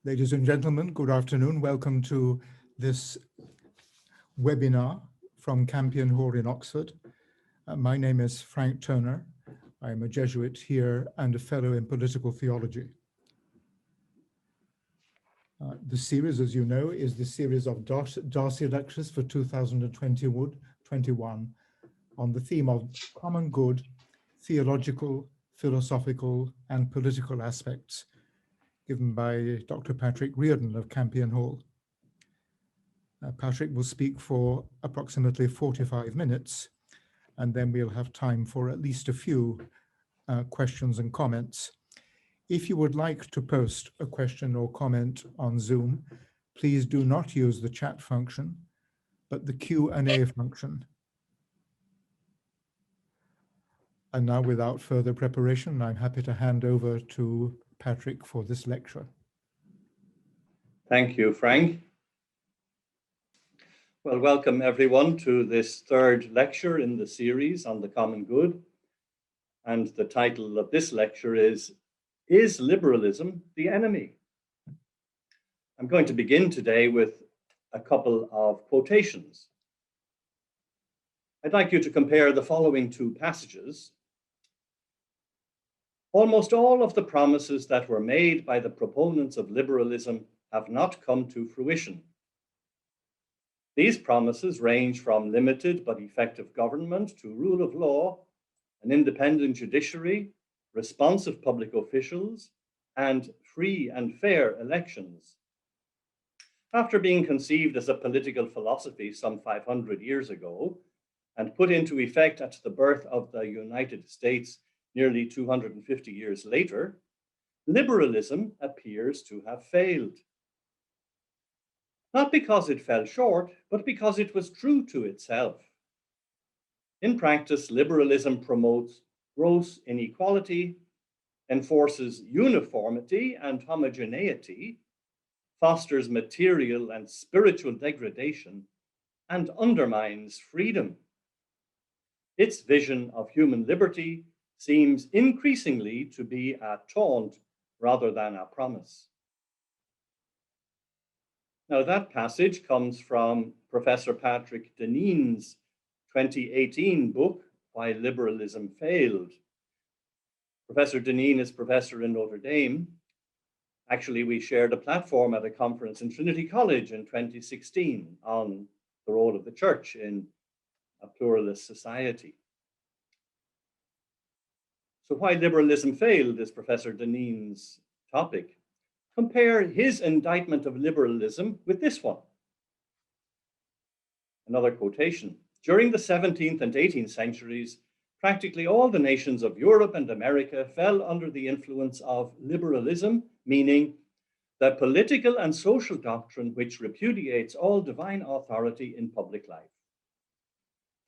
Ladies and gentlemen, good afternoon. Welcome to this webinar from Campion Hall in Oxford. My name is Frank Turner. I'm a Jesuit here and a fellow in political theology. The series, as you know, is the series of Darcy lectures for 2021 on the theme of common good, theological, philosophical, and political aspects, given by Dr. Patrick Riordan of Campion Hall. Patrick will speak for approximately 45 minutes, and then we'll have time for at least a few questions and comments. If you would like to post a question or comment on Zoom, please do not use the chat function, but the Q&A function. And now, without further preparation, I'm happy to hand over to Patrick for this lecture. Thank you, Frank. Well, welcome everyone to this third lecture in the series on the common good. And the title of this lecture is Liberalism the Enemy? I'm going to begin today with a couple of quotations. I'd like you to compare the following two passages. Almost all of the promises that were made by the proponents of liberalism have not come to fruition. These promises range from limited but effective government to rule of law, an independent judiciary, responsive public officials, and free and fair elections. After being conceived as a political philosophy some 500 years ago and put into effect at the birth of the United States nearly 250 years later, liberalism appears to have failed. Not because it fell short, but because it was true to itself. In practice, liberalism promotes gross inequality, enforces uniformity and homogeneity, fosters material and spiritual degradation, and undermines freedom. Its vision of human liberty seems increasingly to be a taunt rather than a promise. Now, that passage comes from Professor Patrick Deneen's 2018 book, Why Liberalism Failed. Professor Deneen is professor in Notre Dame. Actually, we shared a platform at a conference in Trinity College in 2016 on the role of the church in a pluralist society. So why liberalism failed is Professor Deneen's topic. Compare his indictment of liberalism with this one. Another quotation. During the 17th and 18th centuries, practically all the nations of Europe and America fell under the influence of liberalism, meaning the political and social doctrine which repudiates all divine authority in public life.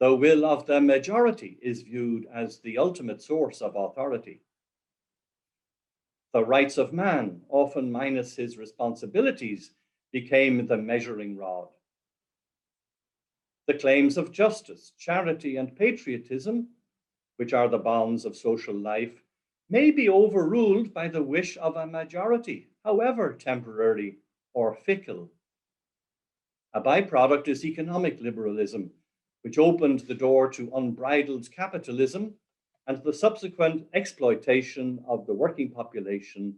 The will of the majority is viewed as the ultimate source of authority. The rights of man, often minus his responsibilities, became the measuring rod. The claims of justice, charity, and patriotism, which are the bonds of social life, may be overruled by the wish of a majority, however temporary or fickle. A byproduct is economic liberalism, which opened the door to unbridled capitalism and the subsequent exploitation of the working population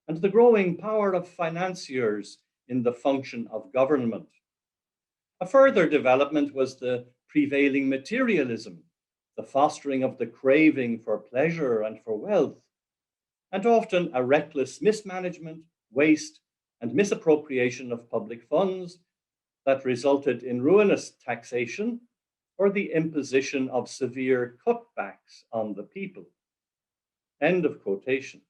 and the growing power of financiers in the function of government. A further development was the prevailing materialism, the fostering of the craving for pleasure and for wealth, and often a reckless mismanagement, waste, and misappropriation of public funds that resulted in ruinous taxation or the imposition of severe cutbacks on the people. End of quotation.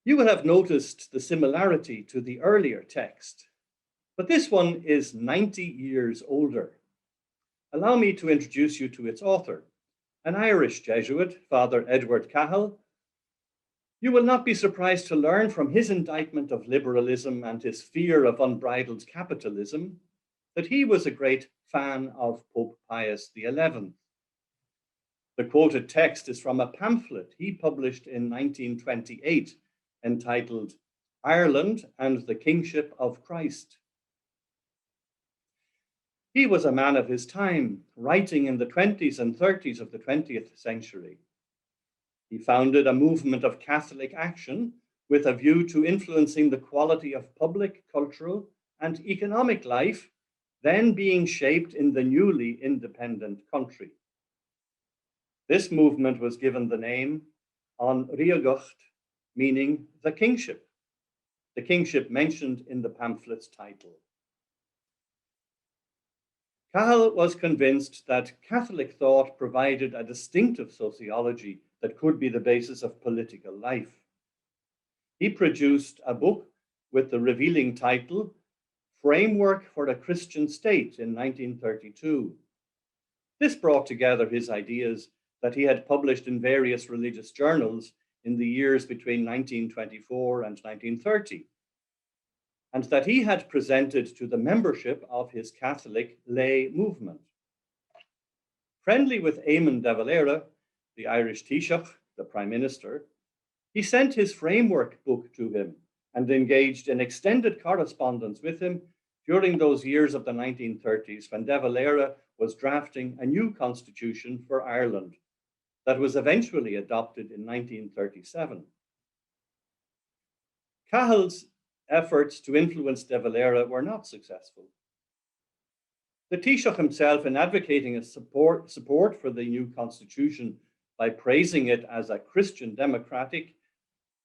You will have noticed the similarity to the earlier text, but this one is 90 years older. Allow me to introduce you to its author, an Irish Jesuit, Father Edward Cahill. You will not be surprised to learn from his indictment of liberalism and his fear of unbridled capitalism that he was a great fan of Pope Pius XI. The quoted text is from a pamphlet he published in 1928 entitled Ireland and the Kingship of Christ. He was a man of his time, writing in the 20s and 30s of the 20th century. He founded a movement of Catholic action with a view to influencing the quality of public, cultural, and economic life then being shaped in the newly independent country. This movement was given the name An Riogacht, meaning the kingship mentioned in the pamphlet's title. Cahill was convinced that Catholic thought provided a distinctive sociology that could be the basis of political life. He produced a book with the revealing title, Framework for a Christian State in 1932. This brought together his ideas that he had published in various religious journals in the years between 1924 and 1930, and that he had presented to the membership of his Catholic lay movement. Friendly with Eamon de Valera, the Irish Taoiseach, the Prime Minister, he sent his framework book to him and engaged in extended correspondence with him during those years of the 1930s when de Valera was drafting a new constitution for Ireland that was eventually adopted in 1937. Cahill's efforts to influence de Valera were not successful. The Taoiseach himself, in advocating a support for the new constitution by praising it as a Christian democratic,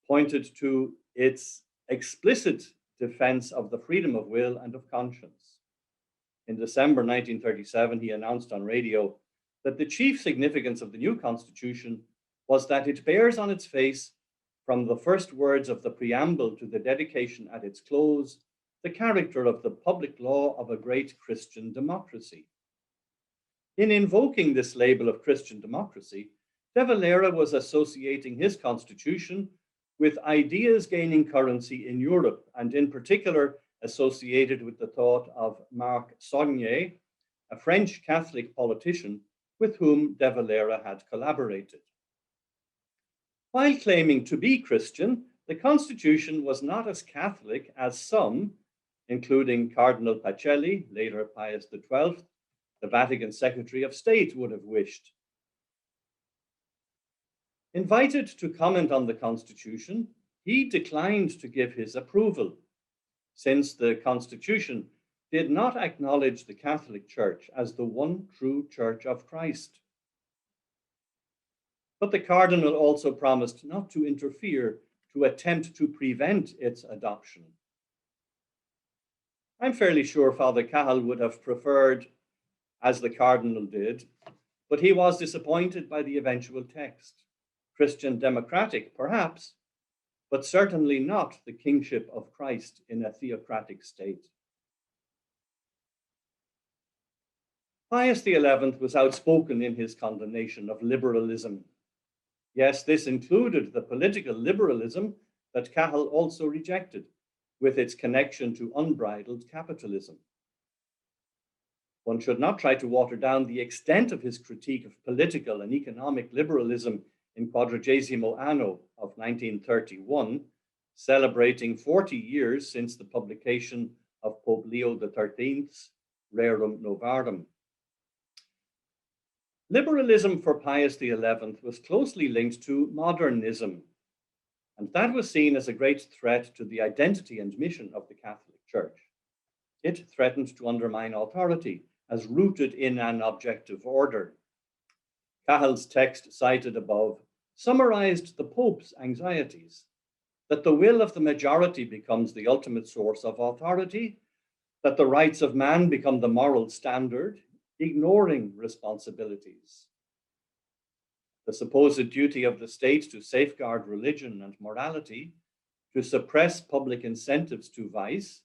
pointed to its explicit defense of the freedom of will and of conscience. In December 1937, he announced on radio that the chief significance of the new constitution was that it bears on its face, from the first words of the preamble to the dedication at its close, the character of the public law of a great Christian democracy. In invoking this label of Christian democracy, de Valera was associating his constitution with ideas gaining currency in Europe, and in particular associated with the thought of Marc Saulnier, a French Catholic politician with whom de Valera had collaborated. While claiming to be Christian, the Constitution was not as Catholic as some, including Cardinal Pacelli, later Pius XII, the Vatican Secretary of State, would have wished. Invited to comment on the Constitution, he declined to give his approval, since the Constitution did not acknowledge the Catholic Church as the one true Church of Christ. But the Cardinal also promised not to interfere to attempt to prevent its adoption. I'm fairly sure Father Cahill would have preferred, as the Cardinal did, but he was disappointed by the eventual text. Christian democratic, perhaps, but certainly not the kingship of Christ in a theocratic state. Pius XI was outspoken in his condemnation of liberalism. Yes, this included the political liberalism that Cahill also rejected, with its connection to unbridled capitalism. One should not try to water down the extent of his critique of political and economic liberalism in Quadragesimo Anno of 1931, celebrating 40 years since the publication of Pope Leo XIII's Rerum Novarum. Liberalism for Pius XI was closely linked to modernism, and that was seen as a great threat to the identity and mission of the Catholic Church. It threatened to undermine authority as rooted in an objective order. Cahill's text cited above summarized the Pope's anxieties, that the will of the majority becomes the ultimate source of authority, that the rights of man become the moral standard, ignoring responsibilities. The supposed duty of the state to safeguard religion and morality, to suppress public incentives to vice,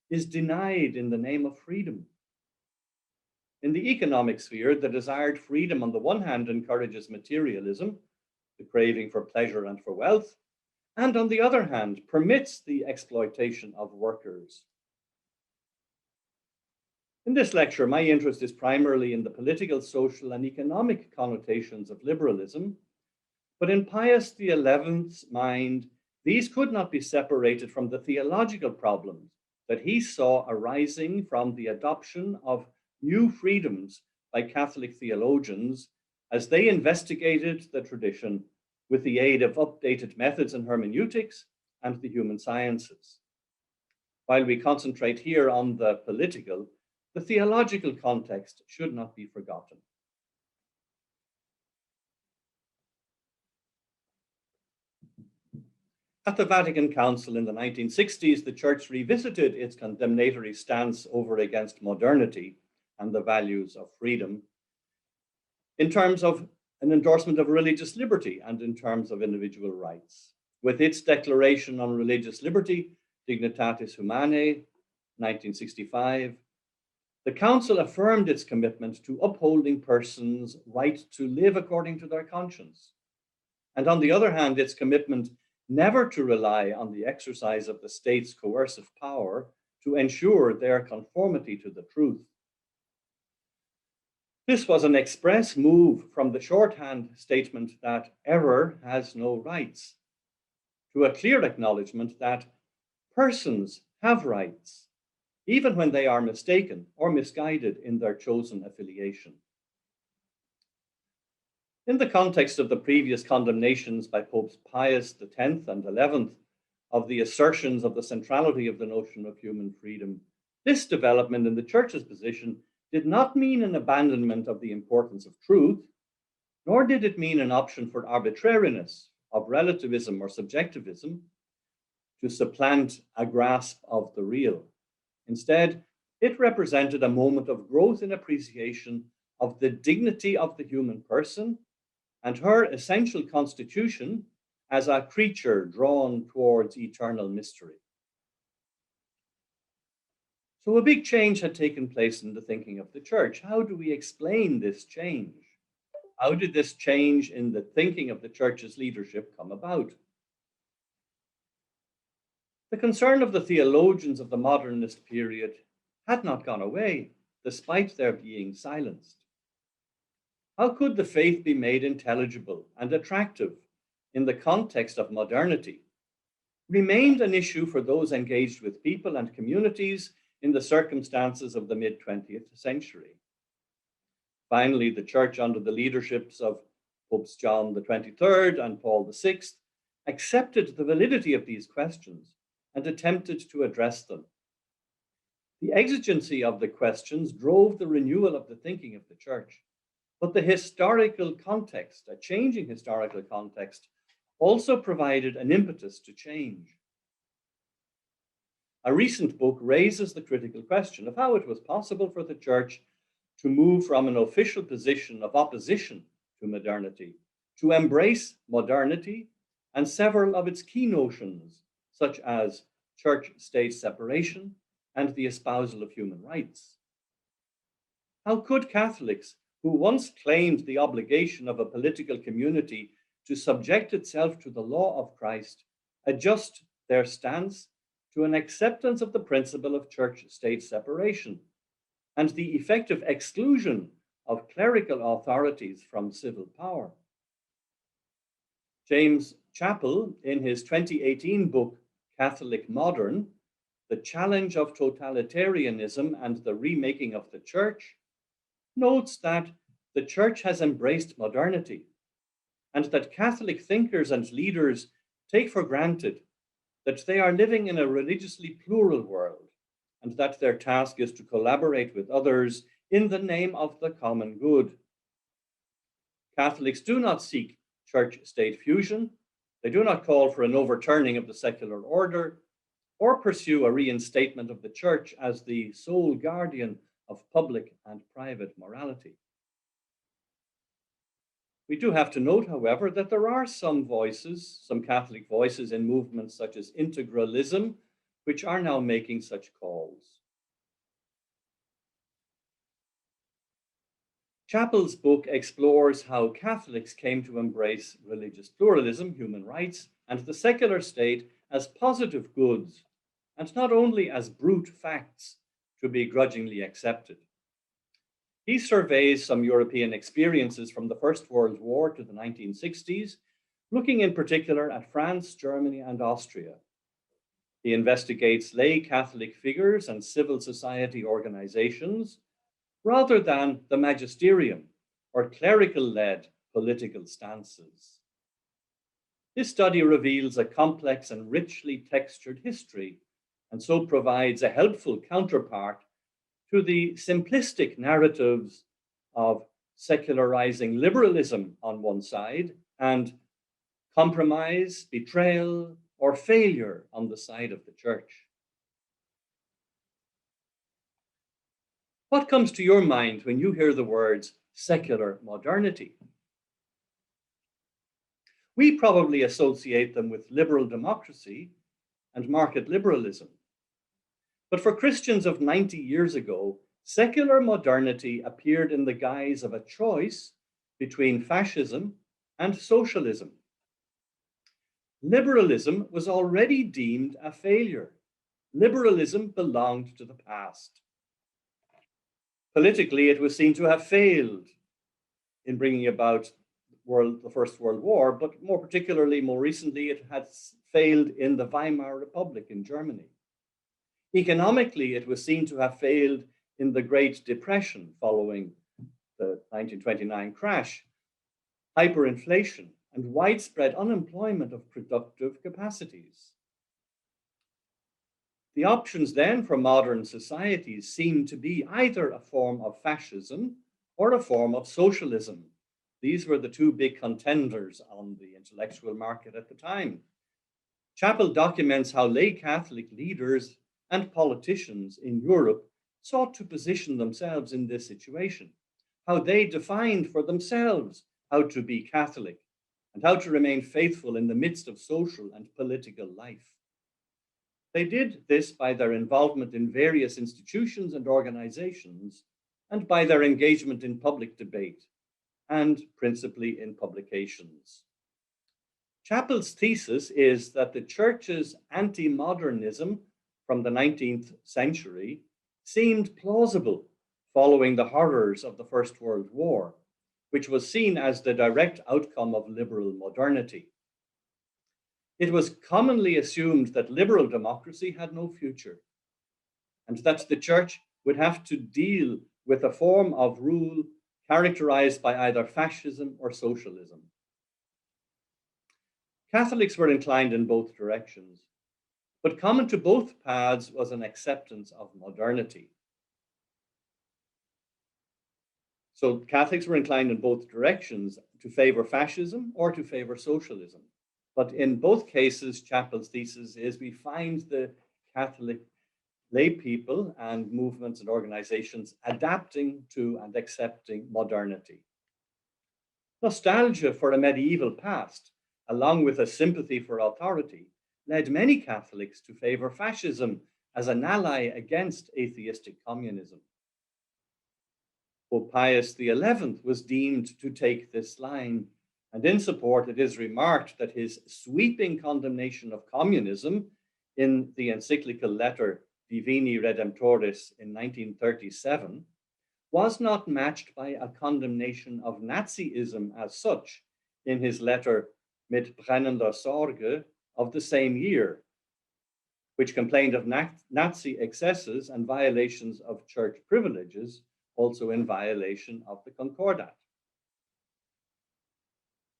is denied in the name of freedom. In the economic sphere, the desired freedom on the one hand encourages materialism, the craving for pleasure and for wealth, and on the other hand, permits the exploitation of workers. In this lecture, my interest is primarily in the political, social, and economic connotations of liberalism, but in Pius XI's mind, these could not be separated from the theological problems that he saw arising from the adoption of new freedoms by Catholic theologians as they investigated the tradition with the aid of updated methods in hermeneutics and the human sciences. While we concentrate here on the political, the theological context should not be forgotten. At the Vatican Council in the 1960s, the Church revisited its condemnatory stance over against modernity and the values of freedom in terms of an endorsement of religious liberty and in terms of individual rights. With its Declaration on Religious Liberty, Dignitatis Humanae, 1965, the Council affirmed its commitment to upholding persons' right to live according to their conscience, and on the other hand, its commitment never to rely on the exercise of the state's coercive power to ensure their conformity to the truth. This was an express move from the shorthand statement that error has no rights to a clear acknowledgement that persons have rights, even when they are mistaken or misguided in their chosen affiliation. In the context of the previous condemnations by Popes Pius X and XI of the assertions of the centrality of the notion of human freedom, this development in the Church's position did not mean an abandonment of the importance of truth, nor did it mean an option for arbitrariness, of relativism or subjectivism, to supplant a grasp of the real. Instead, it represented a moment of growth in appreciation of the dignity of the human person and her essential constitution as a creature drawn towards eternal mystery. So a big change had taken place in the thinking of the Church. How do we explain this change? How did this change in the thinking of the Church's leadership come about? The concern of the theologians of the modernist period had not gone away, despite their being silenced. How could the faith be made intelligible and attractive in the context of modernity? Remained an issue for those engaged with people and communities in the circumstances of the mid-20th century. Finally, the Church, under the leaderships of Popes John the 23rd and Paul VI, accepted the validity of these questions and attempted to address them. The exigency of the questions drove the renewal of the thinking of the Church, but the historical context, a changing historical context, also provided an impetus to change. A recent book raises the critical question of how it was possible for the Church to move from an official position of opposition to modernity to embrace modernity and several of its key notions, such as church-state separation and the espousal of human rights. How could Catholics, who once claimed the obligation of a political community to subject itself to the law of Christ, adjust their stance to an acceptance of the principle of church-state separation and the effective exclusion of clerical authorities from civil power? James Chappell, in his 2018 book, Catholic Modern, The Challenge of Totalitarianism and the Remaking of the Church, notes that the Church has embraced modernity and that Catholic thinkers and leaders take for granted that they are living in a religiously plural world and that their task is to collaborate with others in the name of the common good. Catholics do not seek church-state fusion. They do not call for an overturning of the secular order or pursue a reinstatement of the Church as the sole guardian of public and private morality. We do have to note, however, that there are some voices, some Catholic voices in movements such as integralism, which are now making such calls. Chappell's book explores how Catholics came to embrace religious pluralism, human rights, and the secular state as positive goods, and not only as brute facts to be grudgingly accepted. He surveys some European experiences from the First World War to the 1960s, looking in particular at France, Germany, and Austria. He investigates lay Catholic figures and civil society organizations rather than the magisterium or clerical-led political stances. This study reveals a complex and richly textured history, and so provides a helpful counterpart to the simplistic narratives of secularizing liberalism on one side and compromise, betrayal, or failure on the side of the church. What comes to your mind when you hear the words secular modernity? We probably associate them with liberal democracy and market liberalism. But for Christians of 90 years ago, secular modernity appeared in the guise of a choice between fascism and socialism. Liberalism was already deemed a failure. Liberalism belonged to the past. Politically, it was seen to have failed in bringing about the First World War, but more particularly, more recently, it had failed in the Weimar Republic in Germany. Economically, it was seen to have failed in the Great Depression following the 1929 crash, hyperinflation, and widespread unemployment of productive capacities. The options then for modern societies seem to be either a form of fascism or a form of socialism. These were the two big contenders on the intellectual market at the time. Chappell documents how lay Catholic leaders and politicians in Europe sought to position themselves in this situation, how they defined for themselves how to be Catholic and how to remain faithful in the midst of social and political life. They did this by their involvement in various institutions and organizations, and by their engagement in public debate, and principally in publications. Chappell's thesis is that the Church's anti-modernism from the 19th century seemed plausible following the horrors of the First World War, which was seen as the direct outcome of liberal modernity. It was commonly assumed that liberal democracy had no future, and that the Church would have to deal with a form of rule characterized by either fascism or socialism. Catholics were inclined in both directions, but common to both paths was an acceptance of modernity. So Catholics were inclined in both directions, to favor fascism or to favor socialism. But in both cases, Chappell's thesis is we find the Catholic lay people and movements and organizations adapting to and accepting modernity. Nostalgia for a medieval past, along with a sympathy for authority, led many Catholics to favor fascism as an ally against atheistic communism. Pope Pius XI was deemed to take this line, and in support it is remarked that his sweeping condemnation of communism in the encyclical letter Divini Redemptoris in 1937 was not matched by a condemnation of Nazism as such in his letter Mit brennender Sorge of the same year, which complained of Nazi excesses and violations of church privileges, also in violation of the Concordat.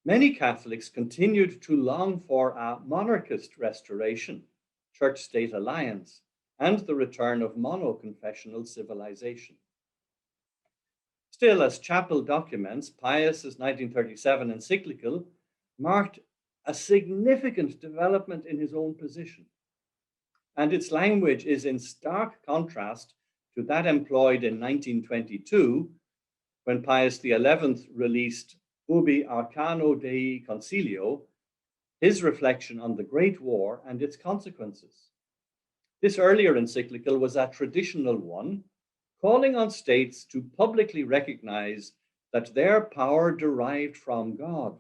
Many Catholics continued to long for a monarchist restoration, church-state alliance, and the return of mono-confessional civilization. Still, as Chappell documents, Pius's 1937 encyclical marked a significant development in his own position, and its language is in stark contrast to that employed in 1922, when Pius XI released Ubi Arcano Dei Concilio, his reflection on the Great War and its consequences. This earlier encyclical was a traditional one, calling on states to publicly recognize that their power derived from God,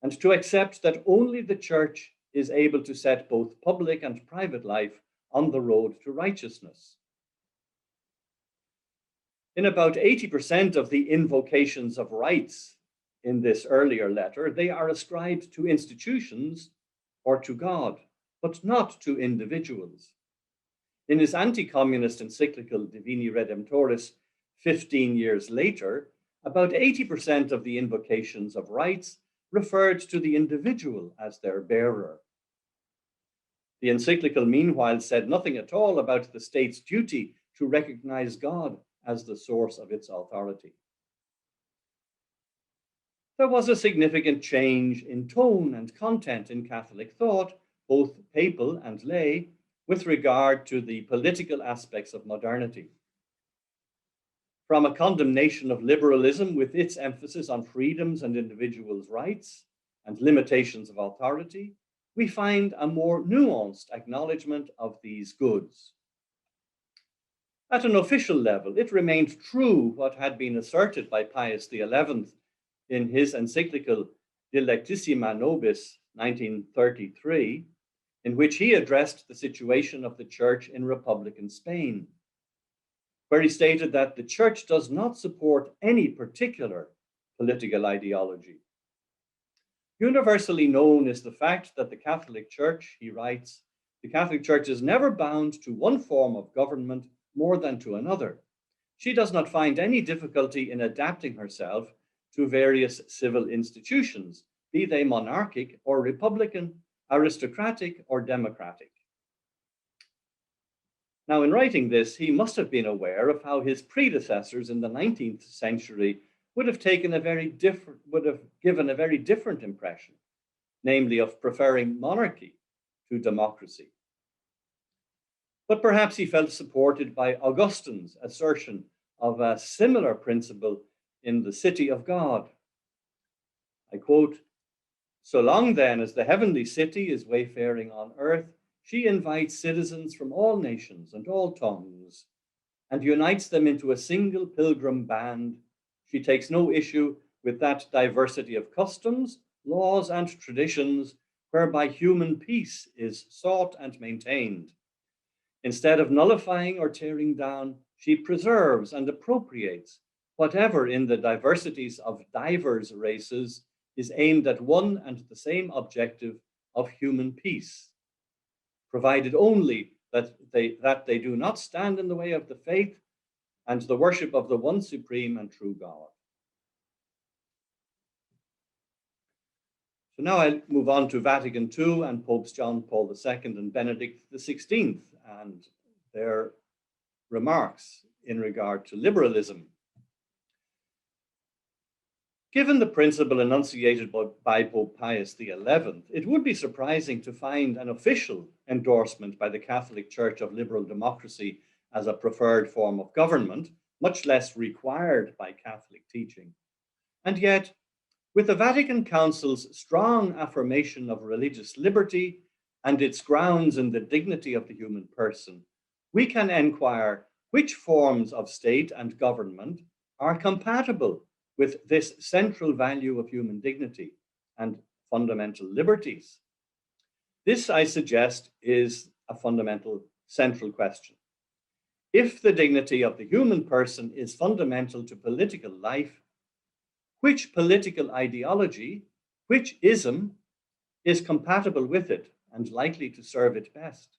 and to accept that only the Church is able to set both public and private life on the road to righteousness. In about 80% of the invocations of rights in this earlier letter, they are ascribed to institutions or to God, but not to individuals. In his anti-communist encyclical Divini Redemptoris 15 years later, about 80% of the invocations of rights referred to the individual as their bearer. The encyclical, meanwhile, said nothing at all about the state's duty to recognize God as the source of its authority. There was a significant change in tone and content in Catholic thought, both papal and lay, with regard to the political aspects of modernity. From a condemnation of liberalism with its emphasis on freedoms and individuals' rights and limitations of authority, we find a more nuanced acknowledgement of these goods. At an official level, it remained true what had been asserted by Pius XI in his encyclical Dilectissima Nobis, 1933, in which he addressed the situation of the Church in Republican Spain, where he stated that the Church does not support any particular political ideology. Universally known is the fact that the Catholic Church, he writes, the Catholic Church is never bound to one form of government more than to another. She does not find any difficulty in adapting herself to various civil institutions, be they monarchic or republican, aristocratic or democratic. Now, in writing this, he must have been aware of how his predecessors in the 19th century would have given a very different impression, namely of preferring monarchy to democracy. But perhaps he felt supported by Augustine's assertion of a similar principle in the City of God. I quote, "So long then as the heavenly city is wayfaring on earth, she invites citizens from all nations and all tongues, and unites them into a single pilgrim band. She takes no issue with that diversity of customs, laws, and traditions whereby human peace is sought and maintained. Instead of nullifying or tearing down, she preserves and appropriates whatever in the diversities of divers races is aimed at one and the same objective of human peace, provided only that they do not stand in the way of the faith and the worship of the one supreme and true God." So now I'll move on to Vatican II and Popes John Paul II and Benedict XVI and their remarks in regard to liberalism. Given the principle enunciated by Pope Pius XI, it would be surprising to find an official endorsement by the Catholic Church of liberal democracy as a preferred form of government, much less required by Catholic teaching. And yet, with the Vatican Council's strong affirmation of religious liberty and its grounds in the dignity of the human person, we can inquire which forms of state and government are compatible with this central value of human dignity and fundamental liberties. This, I suggest, is a fundamental central question. If the dignity of the human person is fundamental to political life, which political ideology, which ism, is compatible with it and likely to serve it best?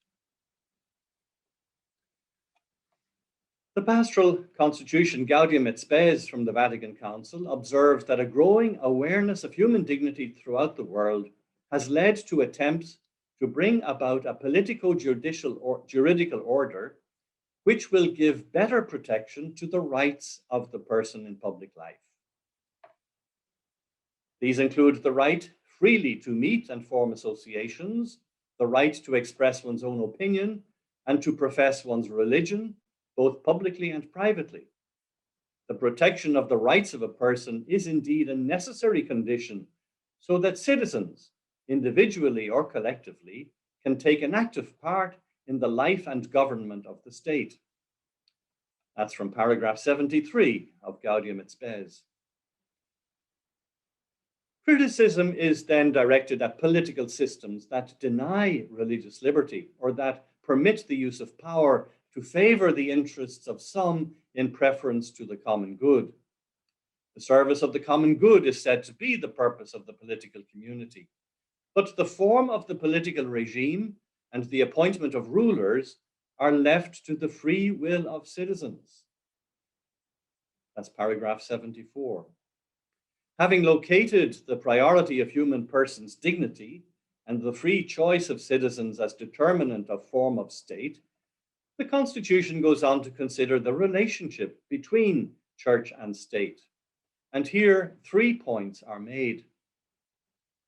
The pastoral constitution Gaudium et Spes from the Vatican Council observes that a growing awareness of human dignity throughout the world has led to attempts to bring about a politico-juridical order which will give better protection to the rights of the person in public life. These include the right freely to meet and form associations, the right to express one's own opinion, and to profess one's religion, both publicly and privately. The protection of the rights of a person is indeed a necessary condition so that citizens, individually or collectively, can take an active part in the life and government of the state. That's from paragraph 73 of Gaudium et Spes. Criticism is then directed at political systems that deny religious liberty or that permit the use of power to favor the interests of some in preference to the common good. The service of the common good is said to be the purpose of the political community. But the form of the political regime and the appointment of rulers are left to the free will of citizens. That's paragraph 74. Having located the priority of human persons' dignity and the free choice of citizens as determinant of form of state, the Constitution goes on to consider the relationship between church and state. And here, 3 points are made.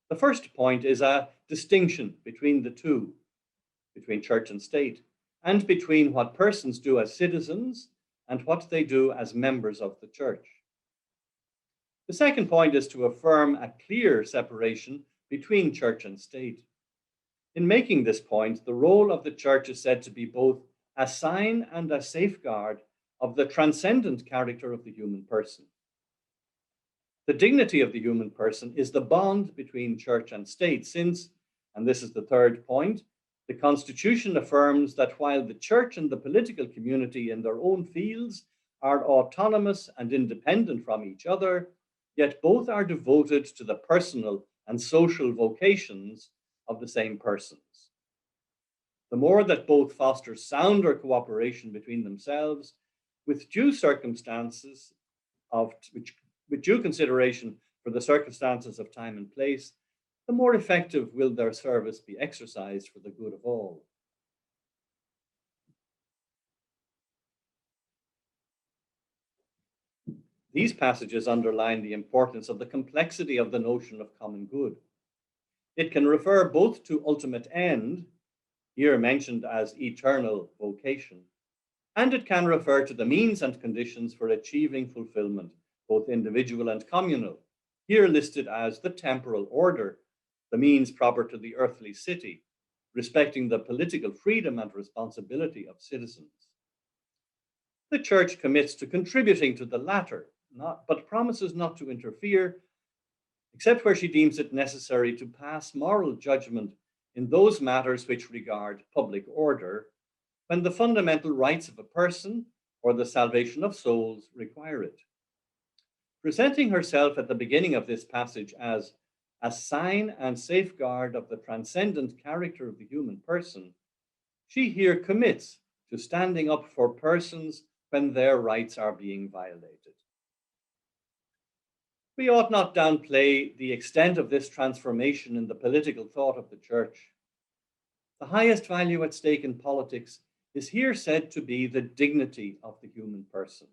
The first point is a distinction between the two, between church and state, and between what persons do as citizens and what they do as members of the church. The second point is to affirm a clear separation between church and state. In making this point, the role of the church is said to be both a sign and a safeguard of the transcendent character of the human person. The dignity of the human person is the bond between church and state, since, and this is the third point, the Constitution affirms that while the church and the political community in their own fields are autonomous and independent from each other, yet both are devoted to the personal and social vocations of the same persons. The more that both foster sounder cooperation between themselves, with due circumstances with due consideration for the circumstances of time and place, the more effective will their service be exercised for the good of all. These passages underline the importance of the complexity of the notion of common good. It can refer both to ultimate end, here mentioned as eternal vocation, and it can refer to the means and conditions for achieving fulfillment, both individual and communal, here listed as the temporal order, the means proper to the earthly city, respecting the political freedom and responsibility of citizens. The church commits to contributing to the latter, but promises not to interfere, except where she deems it necessary to pass moral judgment in those matters which regard public order, when the fundamental rights of a person or the salvation of souls require it. Presenting herself at the beginning of this passage as a sign and safeguard of the transcendent character of the human person, she here commits to standing up for persons when their rights are being violated. We ought not downplay the extent of this transformation in the political thought of the church. The highest value at stake in politics is here said to be the dignity of the human person.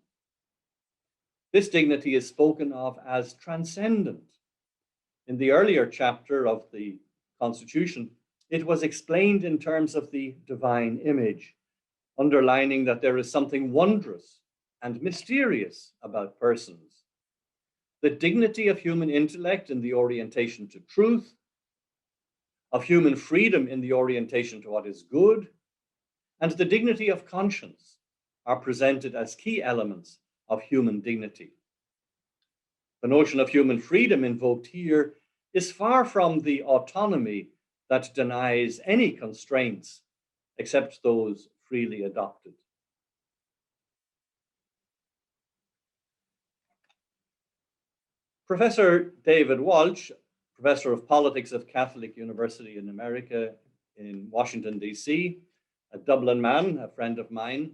This dignity is spoken of as transcendent. In the earlier chapter of the Constitution, it was explained in terms of the divine image, underlining that there is something wondrous and mysterious about persons. The dignity of human intellect in the orientation to truth, of human freedom in the orientation to what is good, and the dignity of conscience are presented as key elements of human dignity. The notion of human freedom invoked here is far from the autonomy that denies any constraints except those freely adopted. Professor David Walsh, professor of politics at Catholic University in America in Washington, D.C., a Dublin man, a friend of mine,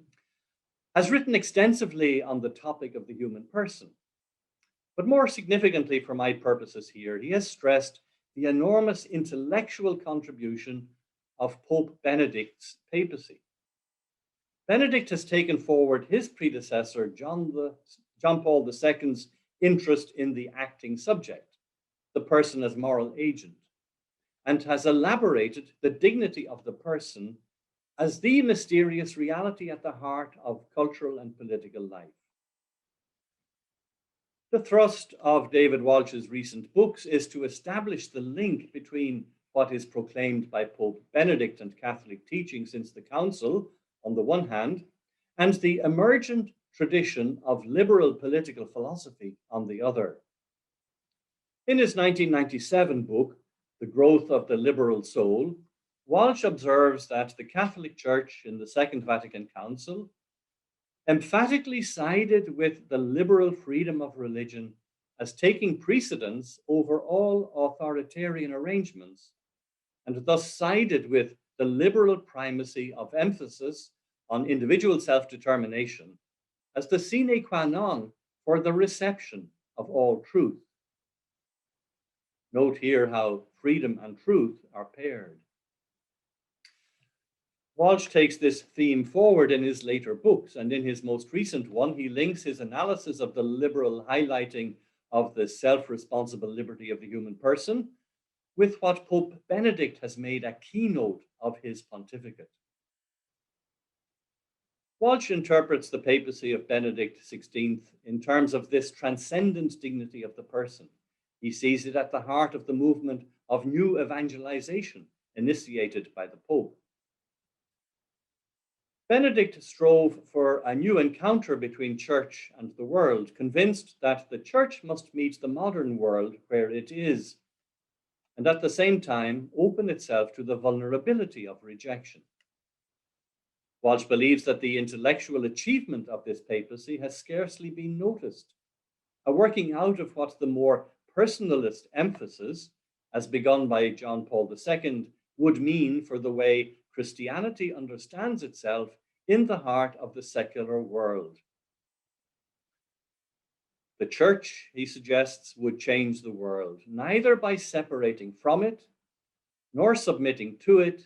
has written extensively on the topic of the human person. But more significantly for my purposes here, he has stressed the enormous intellectual contribution of Pope Benedict's papacy. Benedict has taken forward his predecessor, John Paul II's interest in the acting subject, the person as moral agent, and has elaborated the dignity of the person as the mysterious reality at the heart of cultural and political life. The thrust of David Walsh's recent books is to establish the link between what is proclaimed by Pope Benedict and Catholic teaching since the Council, on the one hand, and the emergent tradition of liberal political philosophy on the other. In his 1997 book, The Growth of the Liberal Soul, Walsh observes that the Catholic Church in the Second Vatican Council emphatically sided with the liberal freedom of religion as taking precedence over all authoritarian arrangements, and thus sided with the liberal primacy of emphasis on individual self-determination as the sine qua non for the reception of all truth. Note here how freedom and truth are paired. Walsh takes this theme forward in his later books, and in his most recent one, he links his analysis of the liberal highlighting of the self-responsible liberty of the human person with what Pope Benedict has made a keynote of his pontificate. Walsh interprets the papacy of Benedict XVI in terms of this transcendent dignity of the person. He sees it at the heart of the movement of new evangelization initiated by the Pope. Benedict strove for a new encounter between church and the world, convinced that the church must meet the modern world where it is, and at the same time open itself to the vulnerability of rejection. Walsh believes that the intellectual achievement of this papacy has scarcely been noticed, a working out of what the more personalist emphasis, as begun by John Paul II, would mean for the way Christianity understands itself in the heart of the secular world. The church, he suggests, would change the world, neither by separating from it, nor submitting to it,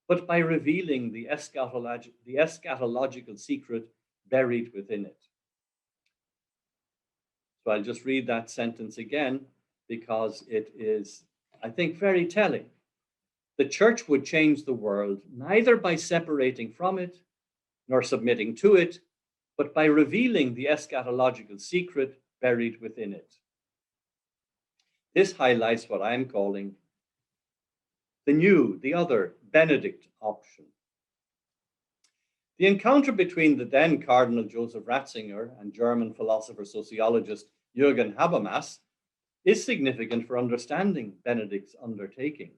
but by revealing the eschatological secret buried within it. So I'll just read that sentence again, because it is, I think, very telling. The church would change the world, neither by separating from it, nor submitting to it, but by revealing the eschatological secret buried within it. This highlights what I'm calling the other Benedict option. The encounter between the then Cardinal Joseph Ratzinger and German philosopher-sociologist Jürgen Habermas is significant for understanding Benedict's undertaking.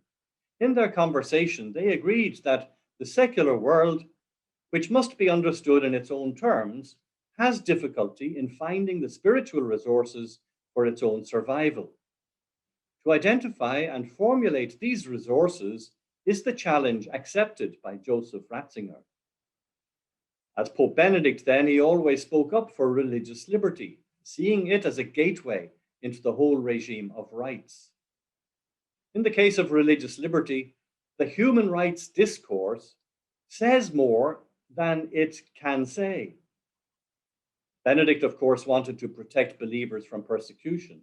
In their conversation, they agreed that the secular world, which must be understood in its own terms, has difficulty in finding the spiritual resources for its own survival. To identify and formulate these resources is the challenge accepted by Joseph Ratzinger. As Pope Benedict then, he always spoke up for religious liberty, seeing it as a gateway into the whole regime of rights. In the case of religious liberty, the human rights discourse says more than it can say. Benedict, of course, wanted to protect believers from persecution,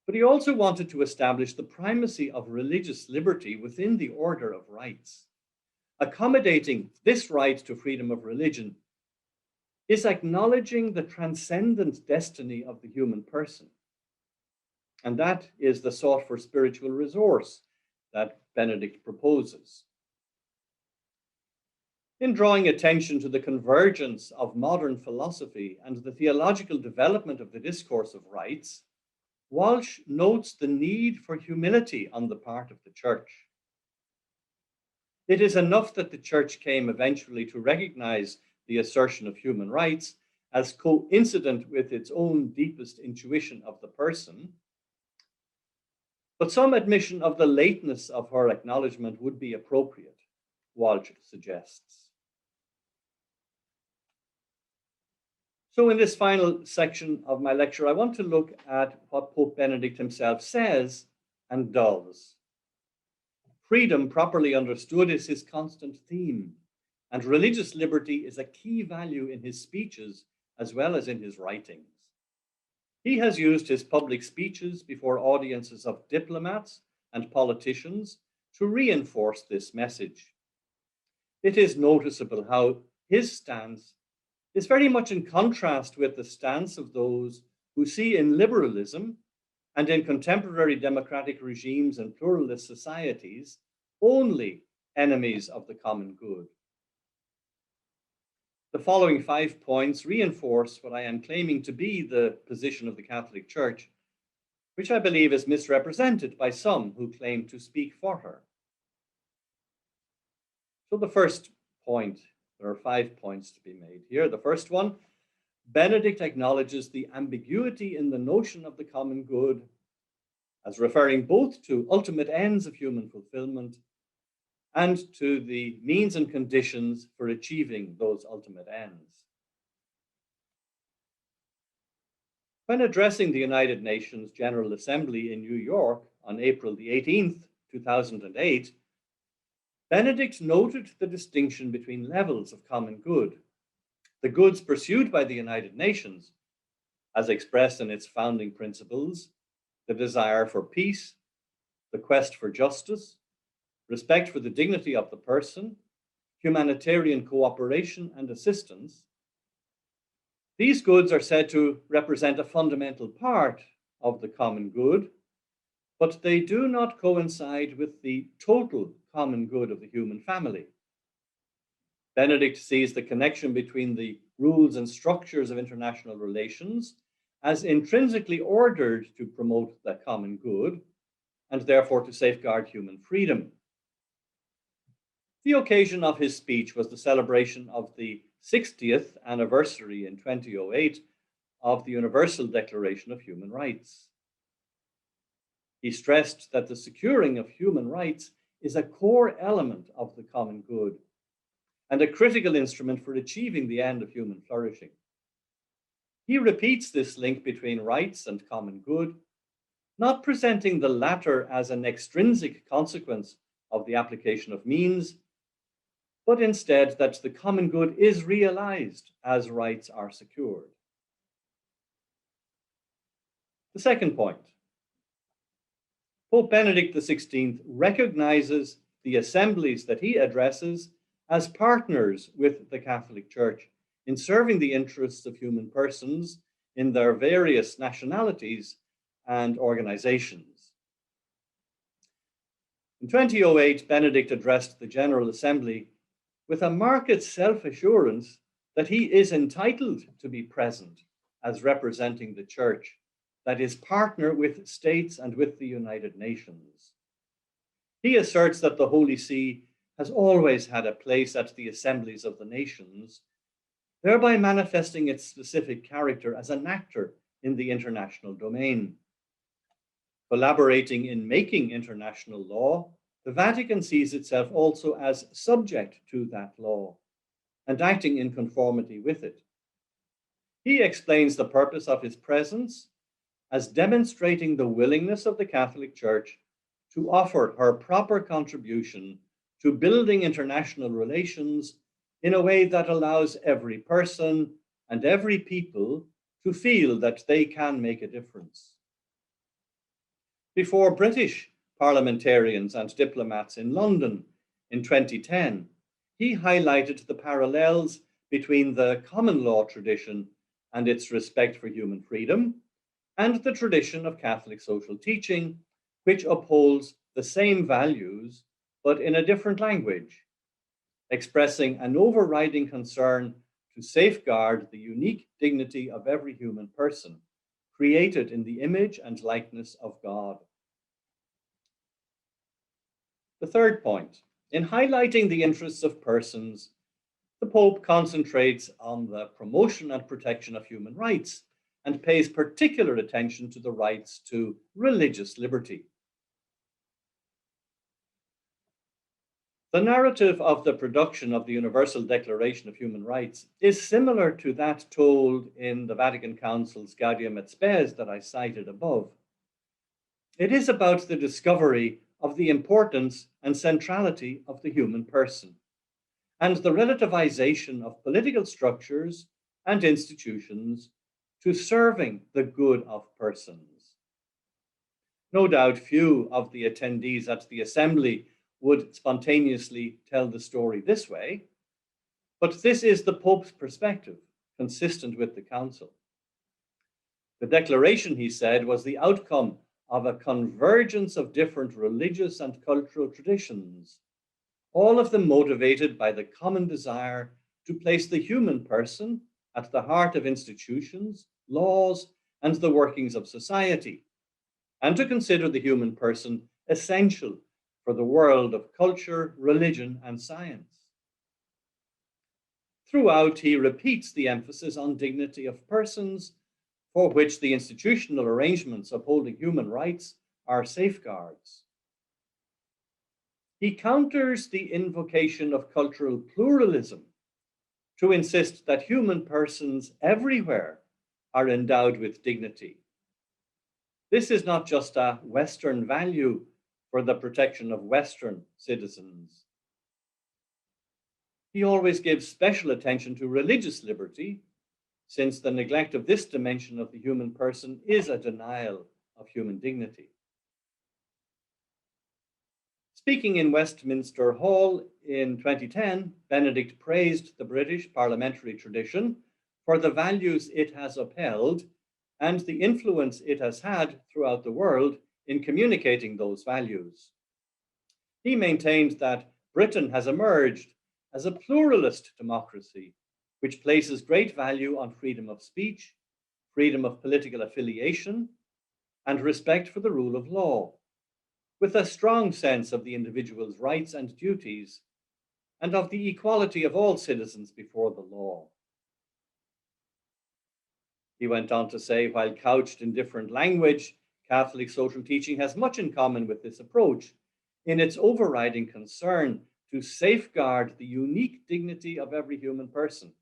but he also wanted to establish the primacy of religious liberty within the order of rights. Accommodating this right to freedom of religion is acknowledging the transcendent destiny of the human person. And that is the sought for spiritual resource that Benedict proposes. In drawing attention to the convergence of modern philosophy and the theological development of the discourse of rights, Walsh notes the need for humility on the part of the church. It is enough that the church came eventually to recognize the assertion of human rights as coincident with its own deepest intuition of the person, but some admission of the lateness of her acknowledgement would be appropriate, Walsh suggests. So in this final section of my lecture, I want to look at what Pope Benedict himself says and does. Freedom, properly understood, is his constant theme, and religious liberty is a key value in his speeches as well as in his writings. He has used his public speeches before audiences of diplomats and politicians to reinforce this message. It is noticeable how his stance is very much in contrast with the stance of those who see in liberalism and in contemporary democratic regimes and pluralist societies only enemies of the common good. The following 5 points reinforce what I am claiming to be the position of the Catholic Church, which I believe is misrepresented by some who claim to speak for her. So the first point, there are 5 points to be made here. The first one, Benedict acknowledges the ambiguity in the notion of the common good as referring both to ultimate ends of human fulfillment and to the means and conditions for achieving those ultimate ends. When addressing the United Nations General Assembly in New York on April the 18th, 2008, Benedict noted the distinction between levels of common good. The goods pursued by the United Nations, as expressed in its founding principles, the desire for peace, the quest for justice, respect for the dignity of the person, humanitarian cooperation and assistance. These goods are said to represent a fundamental part of the common good, but they do not coincide with the total common good of the human family. Benedict sees the connection between the rules and structures of international relations as intrinsically ordered to promote the common good and therefore to safeguard human freedom. The occasion of his speech was the celebration of the 60th anniversary in 2008 of the Universal Declaration of Human Rights. He stressed that the securing of human rights is a core element of the common good and a critical instrument for achieving the end of human flourishing. He repeats this link between rights and common good, not presenting the latter as an extrinsic consequence of the application of means, but instead that the common good is realized as rights are secured. The second point, Pope Benedict XVI recognizes the assemblies that he addresses as partners with the Catholic Church in serving the interests of human persons in their various nationalities and organizations. In 2008, Benedict addressed the General Assembly with a marked self-assurance that he is entitled to be present as representing the Church, that is, partner with states and with the United Nations. He asserts that the Holy See has always had a place at the assemblies of the nations, thereby manifesting its specific character as an actor in the international domain. Collaborating in making international law, the Vatican sees itself also as subject to that law and acting in conformity with it. He explains the purpose of his presence as demonstrating the willingness of the Catholic Church to offer her proper contribution to building international relations in a way that allows every person and every people to feel that they can make a difference. Before British parliamentarians and diplomats in London in 2010, he highlighted the parallels between the common law tradition and its respect for human freedom and the tradition of Catholic social teaching, which upholds the same values but in a different language, expressing an overriding concern to safeguard the unique dignity of every human person, created in the image and likeness of God. The third point, in highlighting the interests of persons, the Pope concentrates on the promotion and protection of human rights and pays particular attention to the rights to religious liberty. The narrative of the production of the Universal Declaration of Human Rights is similar to that told in the Vatican Council's Gaudium et Spes that I cited above. It is about the discovery of the importance and centrality of the human person and the relativization of political structures and institutions to serving the good of persons. No doubt few of the attendees at the assembly would spontaneously tell the story this way, but this is the Pope's perspective, consistent with the Council. The declaration, he said, was the outcome of a convergence of different religious and cultural traditions, all of them motivated by the common desire to place the human person at the heart of institutions, laws, and the workings of society, and to consider the human person essential for the world of culture, religion, and science. Throughout, he repeats the emphasis on dignity of persons, for which the institutional arrangements upholding human rights are safeguards. He counters the invocation of cultural pluralism to insist that human persons everywhere are endowed with dignity. This is not just a Western value for the protection of Western citizens. He always gives special attention to religious liberty, since the neglect of this dimension of the human person is a denial of human dignity. Speaking in Westminster Hall in 2010, Benedict praised the British parliamentary tradition for the values it has upheld and the influence it has had throughout the world in communicating those values. He maintained that Britain has emerged as a pluralist democracy, which places great value on freedom of speech, freedom of political affiliation, and respect for the rule of law, with a strong sense of the individual's rights and duties, and of the equality of all citizens before the law. He went on to say, while couched in different language, Catholic social teaching has much in common with this approach in its overriding concern to safeguard the unique dignity of every human person,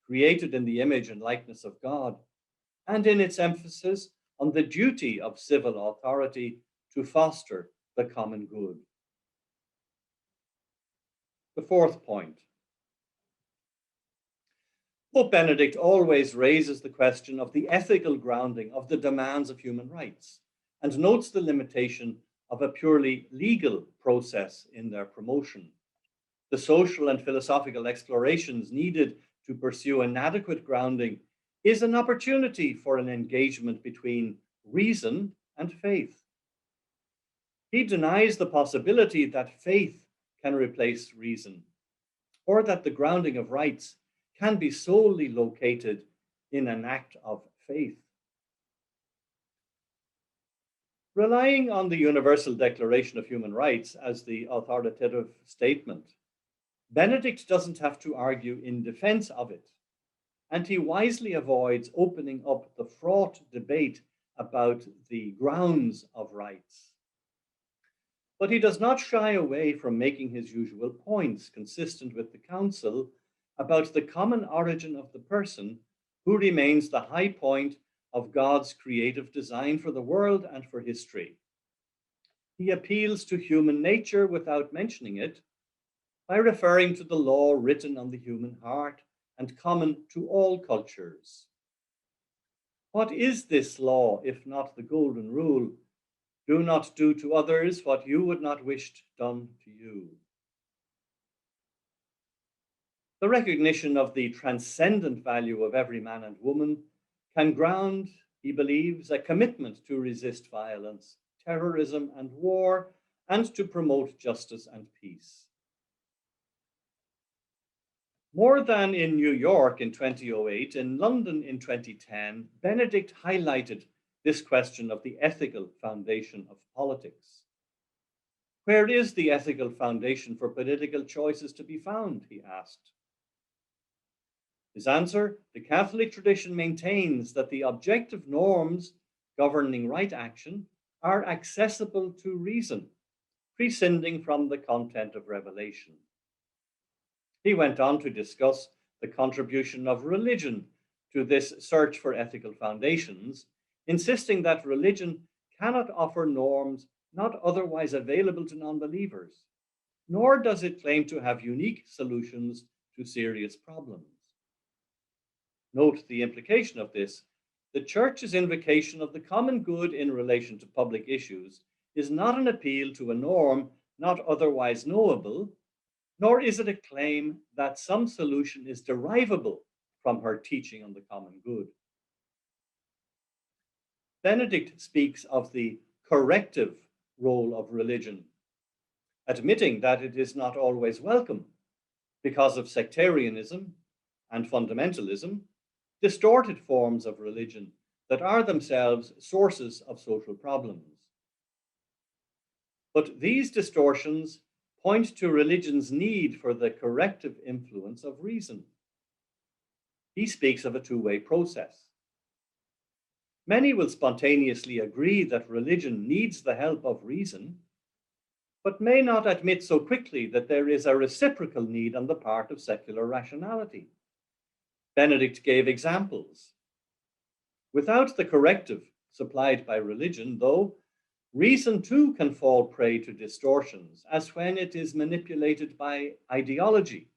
created in the image and likeness of God, and in its emphasis on the duty of civil authority to foster the common good. The fourth point. Pope Benedict always raises the question of the ethical grounding of the demands of human rights and notes the limitation of a purely legal process in their promotion. The social and philosophical explorations needed to pursue an adequate grounding is an opportunity for an engagement between reason and faith. He denies the possibility that faith can replace reason, or that the grounding of rights can be solely located in an act of faith. Relying on the Universal Declaration of Human Rights as the authoritative statement, Benedict doesn't have to argue in defense of it, and he wisely avoids opening up the fraught debate about the grounds of rights. But he does not shy away from making his usual points consistent with the Council about the common origin of the person, who remains the high point of God's creative design for the world and for history. He appeals to human nature without mentioning it, by referring to the law written on the human heart and common to all cultures. What is this law, if not the golden rule? Do not do to others what you would not wish done to you. The recognition of the transcendent value of every man and woman can ground, he believes, a commitment to resist violence, terrorism, and war, and to promote justice and peace. More than in New York in 2008, in London in 2010, Benedict highlighted this question of the ethical foundation of politics. Where is the ethical foundation for political choices to be found, he asked. His answer, the Catholic tradition maintains that the objective norms governing right action are accessible to reason, prescinding from the content of revelation. He went on to discuss the contribution of religion to this search for ethical foundations, insisting that religion cannot offer norms not otherwise available to non-believers, nor does it claim to have unique solutions to serious problems. Note the implication of this. The Church's invocation of the common good in relation to public issues is not an appeal to a norm not otherwise knowable, nor is it a claim that some solution is derivable from her teaching on the common good. Benedict speaks of the corrective role of religion, admitting that it is not always welcome because of sectarianism and fundamentalism, distorted forms of religion that are themselves sources of social problems. But these distortions point to religion's need for the corrective influence of reason, He speaks of a two-way process. Many will spontaneously agree that religion needs the help of reason, but may not admit so quickly that there is a reciprocal need on the part of secular rationality. Benedict gave examples. Without the corrective supplied by religion, though, reason too can fall prey to distortions, as when it is manipulated by ideology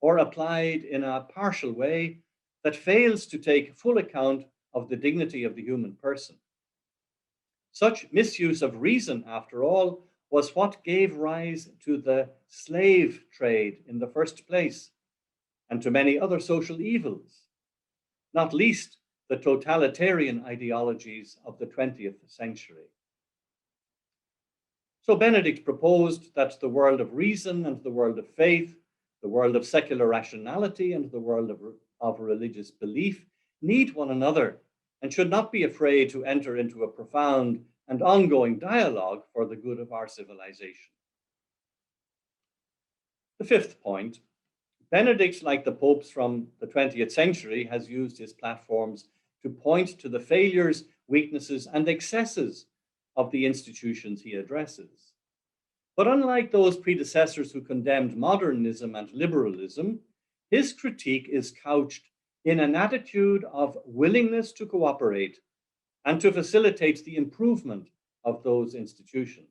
or applied in a partial way that fails to take full account of the dignity of the human person. Such misuse of reason, after all, was what gave rise to the slave trade in the first place, and to many other social evils, not least the totalitarian ideologies of the 20th century. So Benedict proposed that the world of reason and the world of faith, the world of secular rationality and the world of religious belief need one another and should not be afraid to enter into a profound and ongoing dialogue for the good of our civilization. The fifth point, Benedict, like the popes from the 20th century, has used his platforms to point to the failures, weaknesses, and excesses of the institutions he addresses. But unlike those predecessors who condemned modernism and liberalism, his critique is couched in an attitude of willingness to cooperate and to facilitate the improvement of those institutions.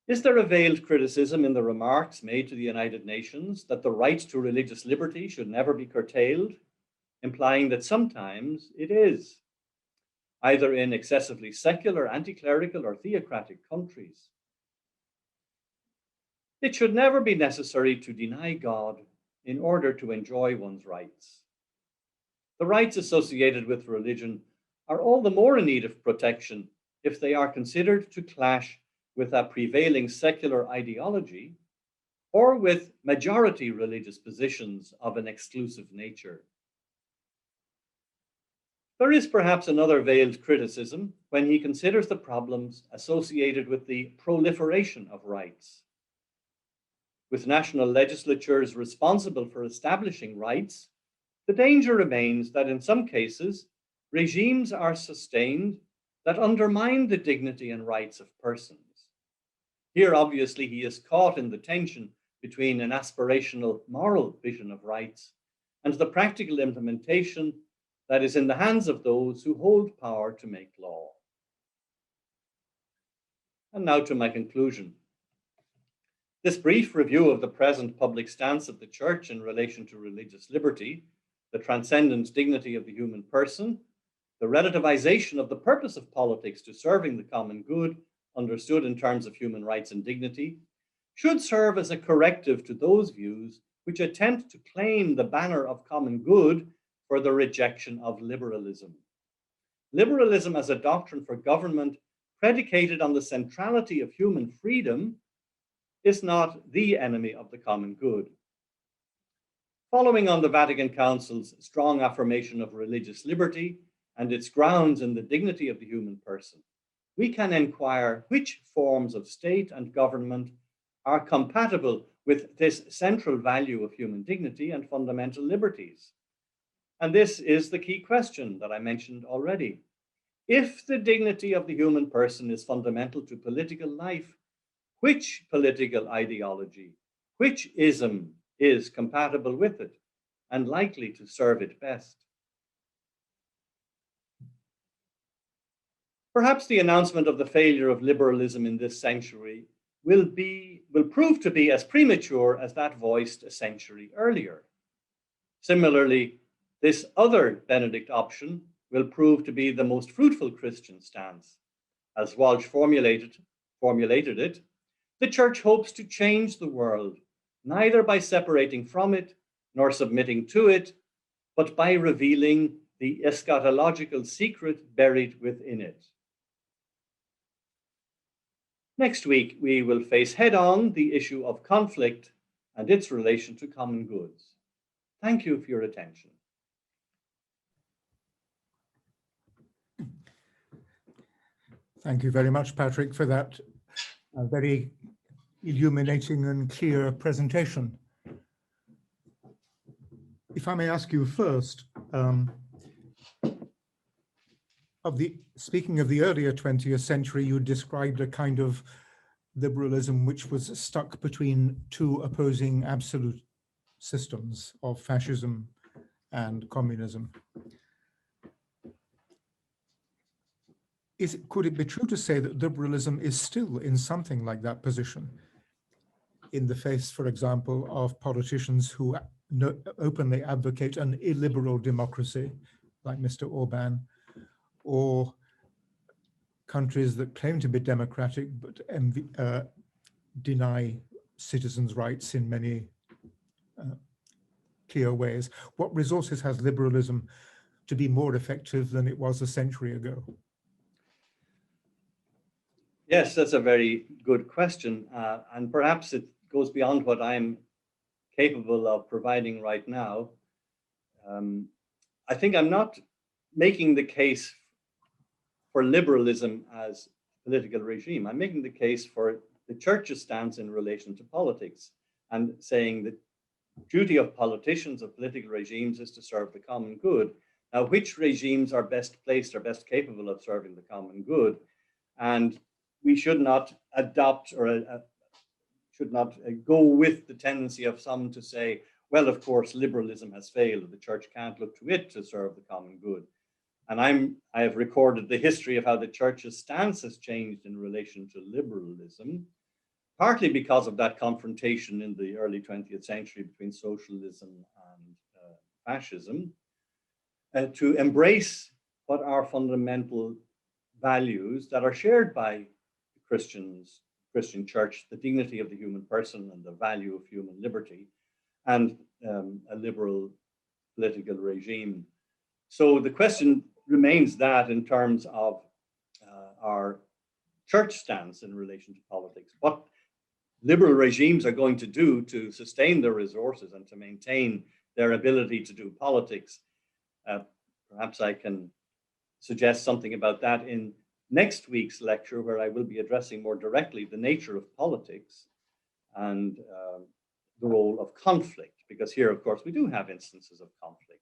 Is there a veiled criticism in the remarks made to the United Nations that the right to religious liberty should never be curtailed, implying that sometimes it is, either in excessively secular, anti-clerical, or theocratic countries? It should never be necessary to deny God in order to enjoy one's rights. The rights associated with religion are all the more in need of protection if they are considered to clash with a prevailing secular ideology or with majority religious positions of an exclusive nature. There is perhaps another veiled criticism when he considers the problems associated with the proliferation of rights. With national legislatures responsible for establishing rights, the danger remains that in some cases, regimes are sustained that undermine the dignity and rights of persons. Here, obviously, he is caught in the tension between an aspirational moral vision of rights and the practical implementation that is in the hands of those who hold power to make law. And now to my conclusion. This brief review of the present public stance of the Church in relation to religious liberty, the transcendent dignity of the human person, the relativization of the purpose of politics to serving the common good, understood in terms of human rights and dignity, should serve as a corrective to those views which attempt to claim the banner of common good for the rejection of liberalism. Liberalism as a doctrine for government predicated on the centrality of human freedom is not the enemy of the common good. Following on the Vatican Council's strong affirmation of religious liberty and its grounds in the dignity of the human person, we can inquire which forms of state and government are compatible with this central value of human dignity and fundamental liberties. And this is the key question that I mentioned already. If the dignity of the human person is fundamental to political life, which political ideology, which ism is compatible with it and likely to serve it best? Perhaps the announcement of the failure of liberalism in this century will prove to be as premature as that voiced a century earlier. Similarly, this other Benedict option will prove to be the most fruitful Christian stance. As Walsh formulated it, the Church hopes to change the world, neither by separating from it nor submitting to it, but by revealing the eschatological secret buried within it. Next week, we will face head-on the issue of conflict and its relation to common goods. Thank you for your attention. Thank you very much, Patrick, for that very illuminating and clear presentation. if I may ask you first, speaking of the earlier 20th century, you described a kind of liberalism which was stuck between two opposing absolute systems of fascism and communism. Could it be true to say that liberalism is still in something like that position in the face, for example, of politicians who openly advocate an illiberal democracy, like Mr. Orban, or countries that claim to be democratic but deny citizens' rights in many clear ways? What resources has liberalism to be more effective than it was a century ago? Yes, that's a very good question. And perhaps it goes beyond what I'm capable of providing right now. I think I'm not making the case for liberalism as a political regime. I'm making the case for the church's stance in relation to politics and saying that duty of politicians, of political regimes, is to serve the common good. Now, which regimes are best placed or best capable of serving the common good? And we should not adopt or should not go with the tendency of some to say, well, of course, liberalism has failed. The church can't look to it to serve the common good. And I have recorded the history of how the church's stance has changed in relation to liberalism, partly because of that confrontation in the early 20th century between socialism and fascism, to embrace what are fundamental values that are shared by Christian church, the dignity of the human person and the value of human liberty, and a liberal political regime. So the question remains that in terms of our church stance in relation to politics, what liberal regimes are going to do to sustain their resources and to maintain their ability to do politics. Perhaps I can suggest something about that in next week's lecture, where I will be addressing more directly the nature of politics and the role of conflict, because here, of course, we do have instances of conflict.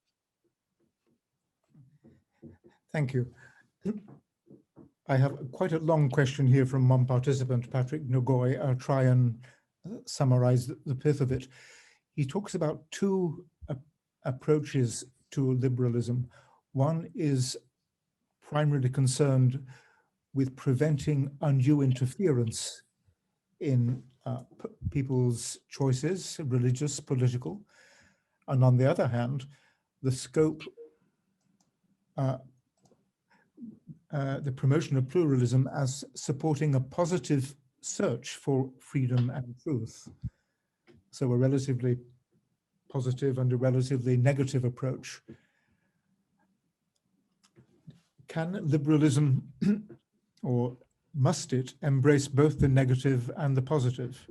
Thank you. I have quite a long question here from one participant, Patrick Nogoy. I'll try and summarize the pith of it. He talks about two approaches to liberalism. One is primarily concerned with preventing undue interference in people's choices, religious, political. And on the other hand, the scope, the promotion of pluralism as supporting a positive search for freedom and truth. So a relatively positive and a relatively negative approach. Can liberalism, or must it, embrace both the negative and the positive?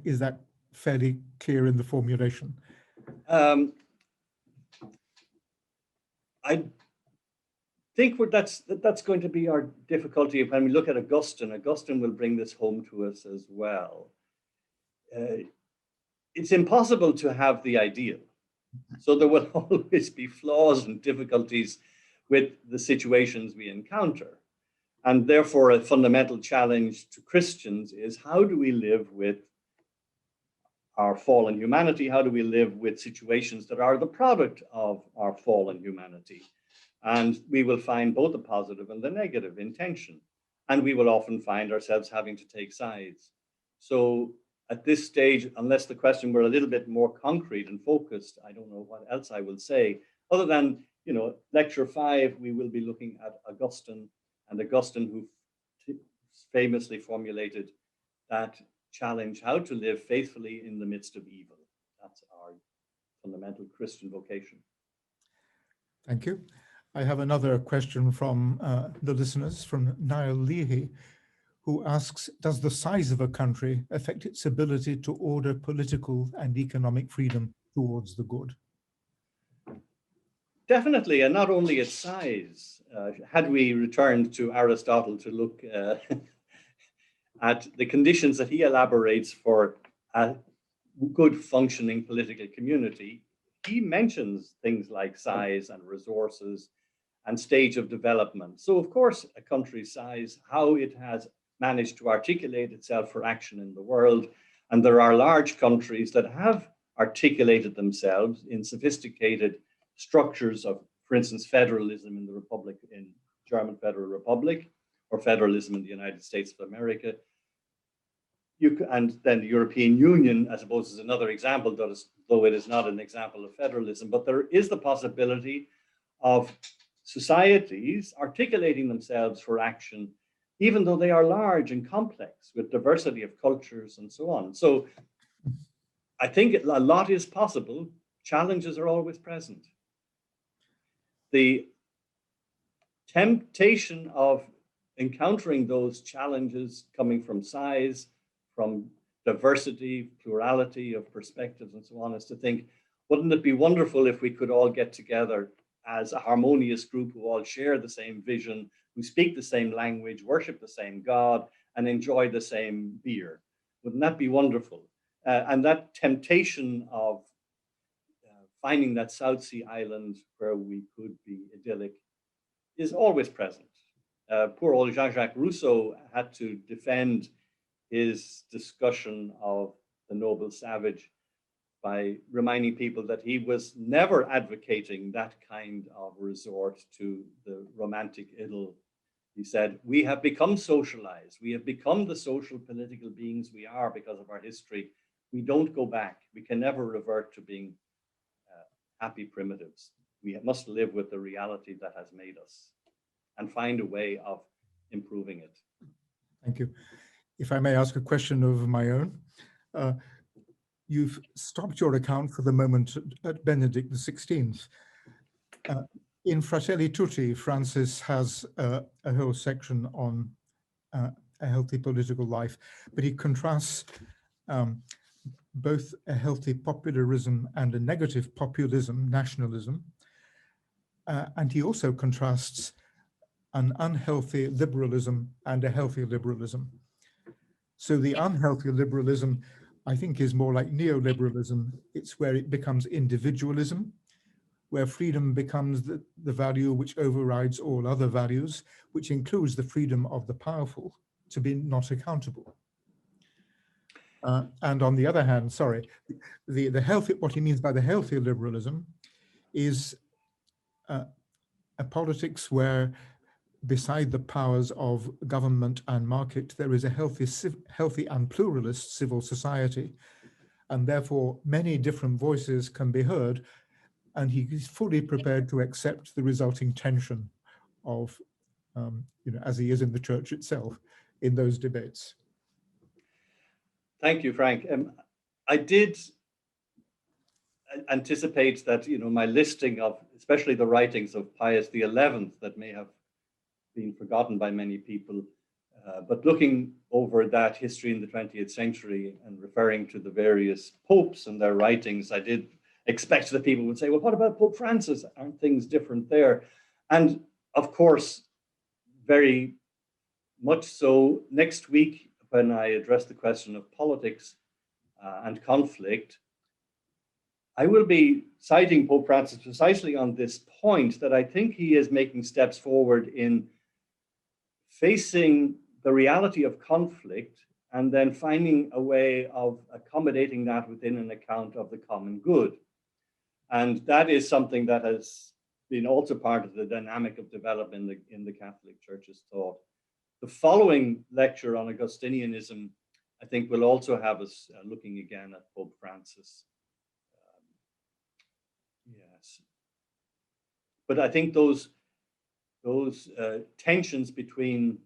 Is that fairly clear in the formulation? I think that's going to be our difficulty when we look at Augustine. Augustine will bring this home to us as well. It's impossible to have the ideal. So there will always be flaws and difficulties with the situations we encounter. And therefore, a fundamental challenge to Christians is, how do we live with our fallen humanity? How do we live with situations that are the product of our fallen humanity? And we will find both the positive and the negative intention. And we will often find ourselves having to take sides. So at this stage, unless the question were a little bit more concrete and focused, I don't know what else I will say, other than, lecture 5, we will be looking at Augustine, and Augustine, who famously formulated that challenge, how to live faithfully in the midst of evil. That's our fundamental Christian vocation. Thank you. I have another question from the listeners, from Niall Leahy, who asks, does the size of a country affect its ability to order political and economic freedom towards the good? Definitely, and not only its size. Had we returned to Aristotle to look at the conditions that he elaborates for good functioning political community, he mentions things like size and resources and stage of development. So of course, a country's size, how it has managed to articulate itself for action in the world. And there are large countries that have articulated themselves in sophisticated structures of, for instance, federalism in the Republic, in German Federal Republic, or federalism in the United States of America. And then the European Union, I suppose, is another example, though it is not an example of federalism, but there is the possibility of societies articulating themselves for action, even though they are large and complex with diversity of cultures and so on. So I think a lot is possible. Challenges are always present. The temptation of encountering those challenges coming from size, from diversity, plurality of perspectives and so on, is to think, wouldn't it be wonderful if we could all get together as a harmonious group who all share the same vision, who speak the same language, worship the same God, and enjoy the same beer? Wouldn't that be wonderful? And that temptation of finding that South Sea island where we could be idyllic is always present. Poor old Jean-Jacques Rousseau had to defend his discussion of the noble savage by reminding people that he was never advocating that kind of resort to the romantic idyll. He said, we have become socialized. We have become the social political beings we are because of our history. We don't go back. We can never revert to being happy primitives. We must live with the reality that has made us and find a way of improving it. Thank you. If I may ask a question of my own. You've stopped your account for the moment at Benedict XVI. In Fratelli Tutti, Francis has a whole section on a healthy political life, but he contrasts both a healthy popularism and a negative populism, nationalism, and he also contrasts an unhealthy liberalism and a healthy liberalism. So the unhealthy liberalism, I think, is more like neoliberalism. It's where it becomes individualism, where freedom becomes the value which overrides all other values, which includes the freedom of the powerful to be not accountable. And on the other hand, the healthy, what he means by the healthy liberalism is a politics where, beside the powers of government and market, there is a healthy and pluralist civil society, and therefore many different voices can be heard, and he is fully prepared to accept the resulting tension of, as he is in the church itself, in those debates. Thank you, Frank. I did anticipate that, my listing of, especially the writings of Pius XI, that may have been forgotten by many people, but looking over that history in the 20th century and referring to the various popes and their writings, I did expect that people would say, well, what about Pope Francis? Aren't things different there? And of course, very much so. Next week, when I address the question of politics and conflict, I will be citing Pope Francis precisely on this point, that I think he is making steps forward in facing the reality of conflict and then finding a way of accommodating that within an account of the common good. And that is something that has been also part of the dynamic of development in the Catholic Church's thought. The following lecture on Augustinianism, I think, will also have us looking again at Pope Francis. Yes. But I think those tensions between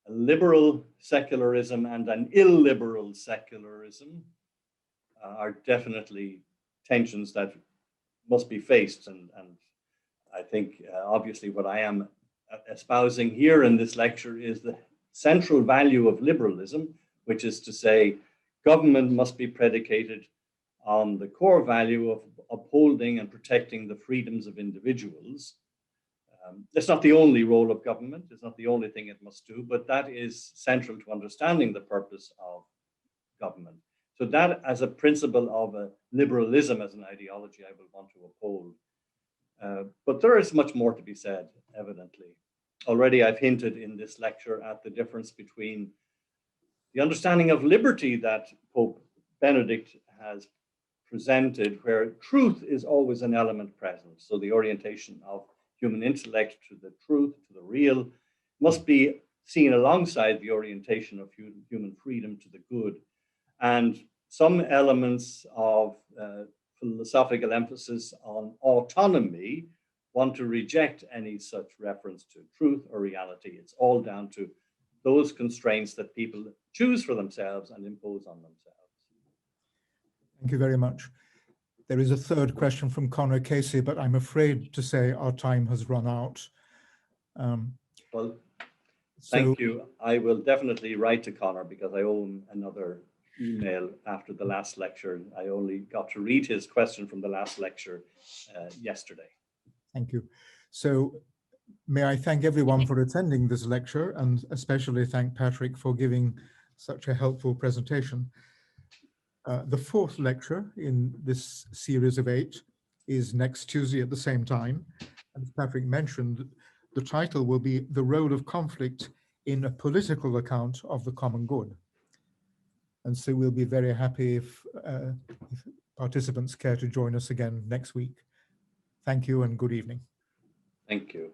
a liberal secularism and an illiberal secularism are definitely tensions that must be faced. And I think obviously what I am espousing here in this lecture is the central value of liberalism, which is to say government must be predicated on the core value of upholding and protecting the freedoms of individuals. It's not the only role of government, it's not the only thing it must do, but that is central to understanding the purpose of government. So that as a principle of liberalism as an ideology, I will want to uphold. But there is much more to be said, evidently. Already I've hinted in this lecture at the difference between the understanding of liberty that Pope Benedict has presented, where truth is always an element present. So the orientation of human intellect to the truth, to the real, must be seen alongside the orientation of human freedom to the good. And some elements of philosophical emphasis on autonomy want to reject any such reference to truth or reality. It's all down to those constraints that people choose for themselves and impose on themselves. Thank you very much. There is a third question from Connor Casey, but I'm afraid to say our time has run out. Well, thank you. I will definitely write to Connor because I owe him another email after the last lecture. I only got to read his question from the last lecture yesterday. Thank you. So may I thank everyone for attending this lecture, and especially thank Patrick for giving such a helpful presentation. The fourth lecture in this series of 8 is next Tuesday at the same time. As Patrick mentioned, the title will be The Role of Conflict in a Political Account of the Common Good. And so we'll be very happy if participants care to join us again next week. Thank you and good evening. Thank you.